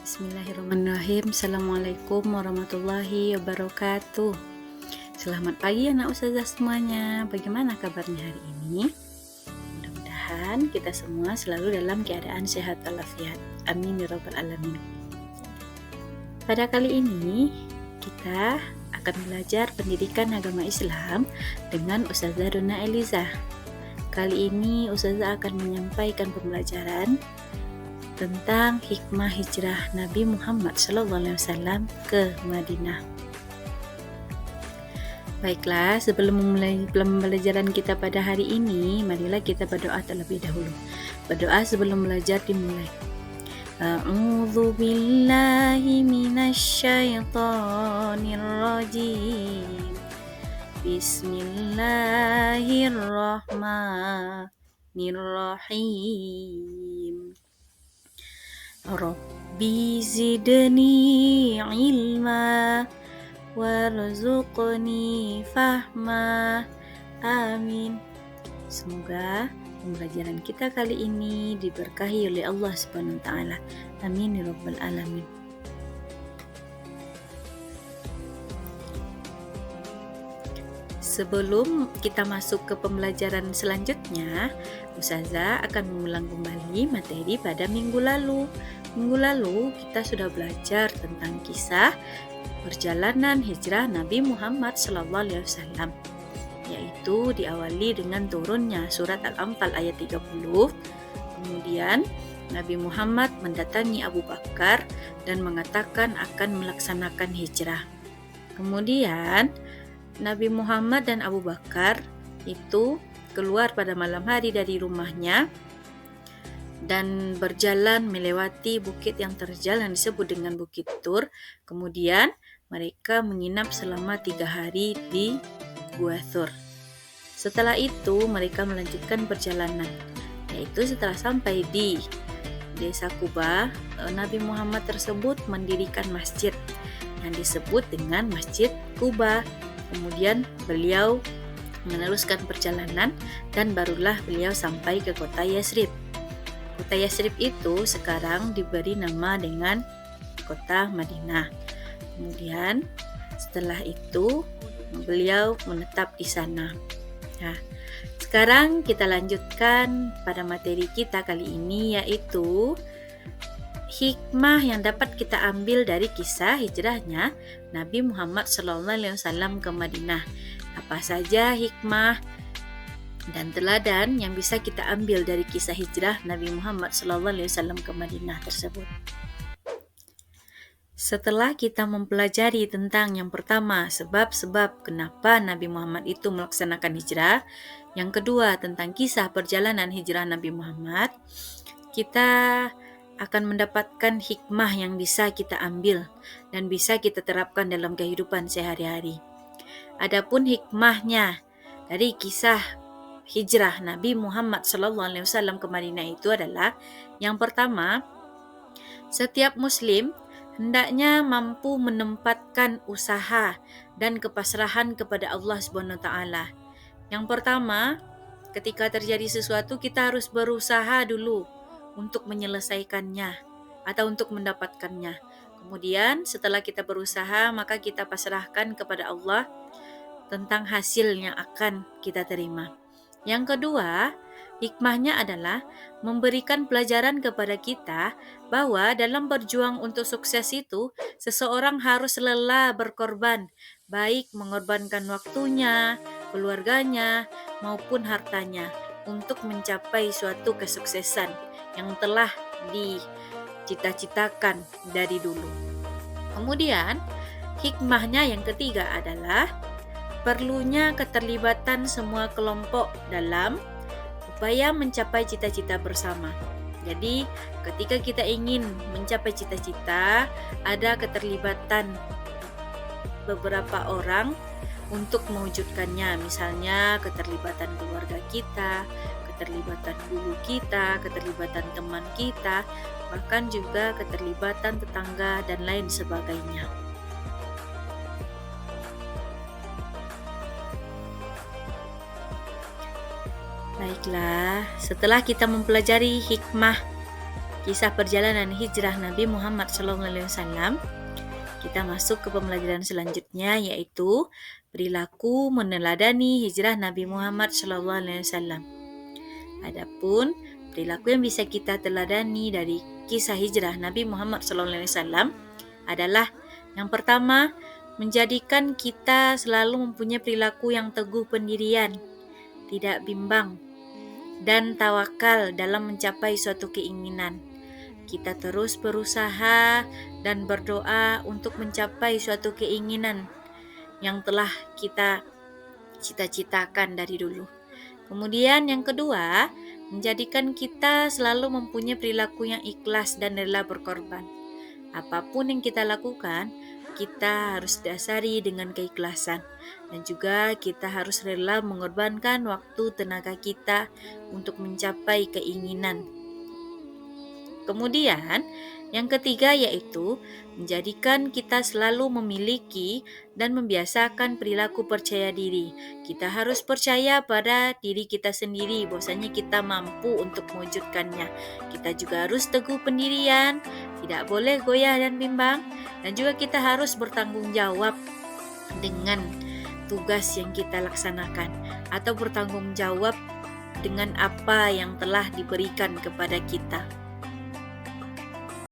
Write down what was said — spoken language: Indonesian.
Bismillahirrahmanirrahim. Assalamualaikum warahmatullahi wabarakatuh. Selamat pagi anak ustazah semuanya. Bagaimana kabarnya hari ini? Mudah-mudahan kita semua selalu dalam keadaan sehat walafiat. Amin ya rabbal alamin. Pada kali ini kita akan belajar pendidikan agama Islam dengan Ustazah Dona Eliza. Kali ini Ustazah akan menyampaikan pembelajaran tentang hikmah hijrah Nabi Muhammad SAW ke Madinah. Baiklah, sebelum memulai pembelajaran kita pada hari ini, marilah kita berdoa terlebih dahulu. Berdoa sebelum belajar dimulai. A'udzu billahi minasyaitonir rajim. Bismillahirrahmanirrahim. Rabbi zidni ilma warzuqni fahma. Amin. Semoga pembelajaran kita kali ini diberkahi oleh Allah Subhanahu wa taala. Amin ya rabbal alamin. Sebelum kita masuk ke pembelajaran selanjutnya, Ustazah akan mengulang kembali materi pada minggu lalu. Minggu lalu kita sudah belajar tentang kisah perjalanan hijrah Nabi Muhammad SAW, yaitu diawali dengan turunnya surat Al-Anfal ayat 30. Kemudian Nabi Muhammad mendatangi Abu Bakar dan mengatakan akan melaksanakan hijrah. Kemudian Nabi Muhammad dan Abu Bakar itu keluar pada malam hari dari rumahnya dan berjalan melewati bukit yang terjal yang disebut dengan Bukit Tur. Kemudian mereka menginap selama 3 hari di Gua Thur. Setelah itu mereka melanjutkan perjalanan, yaitu setelah sampai di desa Quba, Nabi Muhammad tersebut mendirikan masjid yang disebut dengan Masjid Quba. Kemudian beliau meneruskan perjalanan dan barulah beliau sampai ke kota Yasrib. Kota Yasrib itu sekarang diberi nama dengan kota Madinah. Kemudian setelah itu beliau menetap di sana. Nah, sekarang kita lanjutkan pada materi kita kali ini, yaitu hikmah yang dapat kita ambil dari kisah hijrahnya Nabi Muhammad SAW ke Madinah. Apa saja hikmah dan teladan yang bisa kita ambil dari kisah hijrah Nabi Muhammad SAW ke Madinah tersebut? Setelah kita mempelajari tentang yang pertama, sebab-sebab kenapa Nabi Muhammad itu melaksanakan hijrah, yang kedua tentang kisah perjalanan hijrah Nabi Muhammad, kita akan mendapatkan hikmah yang bisa kita ambil dan bisa kita terapkan dalam kehidupan sehari-hari. Adapun hikmahnya dari kisah hijrah Nabi Muhammad SAW ke Madinah itu adalah, yang pertama, setiap muslim hendaknya mampu menempatkan usaha dan kepasrahan kepada Allah Subhanahu wa taala. Yang pertama, ketika terjadi sesuatu kita harus berusaha dulu untuk menyelesaikannya atau untuk mendapatkannya. Kemudian setelah kita berusaha, maka kita pasrahkan kepada Allah tentang hasil yang akan kita terima. Yang kedua, hikmahnya adalah memberikan pelajaran kepada kita bahwa dalam berjuang untuk sukses itu, seseorang harus rela berkorban, baik mengorbankan waktunya, keluarganya, maupun hartanya untuk mencapai suatu kesuksesan yang telah dicita-citakan dari dulu. Kemudian, hikmahnya yang ketiga adalah perlunya keterlibatan semua kelompok dalam upaya mencapai cita-cita bersama. Jadi, ketika kita ingin mencapai cita-cita, ada keterlibatan beberapa orang untuk mewujudkannya. Misalnya, keterlibatan keluarga kita, keterlibatan guru kita, keterlibatan teman kita, bahkan juga keterlibatan tetangga dan lain sebagainya. Baiklah, setelah kita mempelajari hikmah kisah perjalanan hijrah Nabi Muhammad SAW, kita masuk ke pembelajaran selanjutnya, yaitu perilaku meneladani hijrah Nabi Muhammad SAW. Adapun perilaku yang bisa kita teladani dari kisah hijrah Nabi Muhammad SAW adalah yang pertama, menjadikan kita selalu mempunyai perilaku yang teguh pendirian, tidak bimbang, dan tawakal dalam mencapai suatu keinginan. Kita terus berusaha dan berdoa untuk mencapai suatu keinginan yang telah kita cita-citakan dari dulu. Kemudian yang kedua, menjadikan kita selalu mempunyai perilaku yang ikhlas dan rela berkorban. Apapun yang kita lakukan, kita harus dasari dengan keikhlasan, dan juga kita harus rela mengorbankan waktu tenaga kita untuk mencapai keinginan. Kemudian, yang ketiga yaitu menjadikan kita selalu memiliki dan membiasakan perilaku percaya diri. Kita harus percaya pada diri kita sendiri, bahwasanya kita mampu untuk mewujudkannya. Kita juga harus teguh pendirian, tidak boleh goyah dan bimbang, dan juga kita harus bertanggung jawab dengan tugas yang kita laksanakan, atau bertanggung jawab dengan apa yang telah diberikan kepada kita.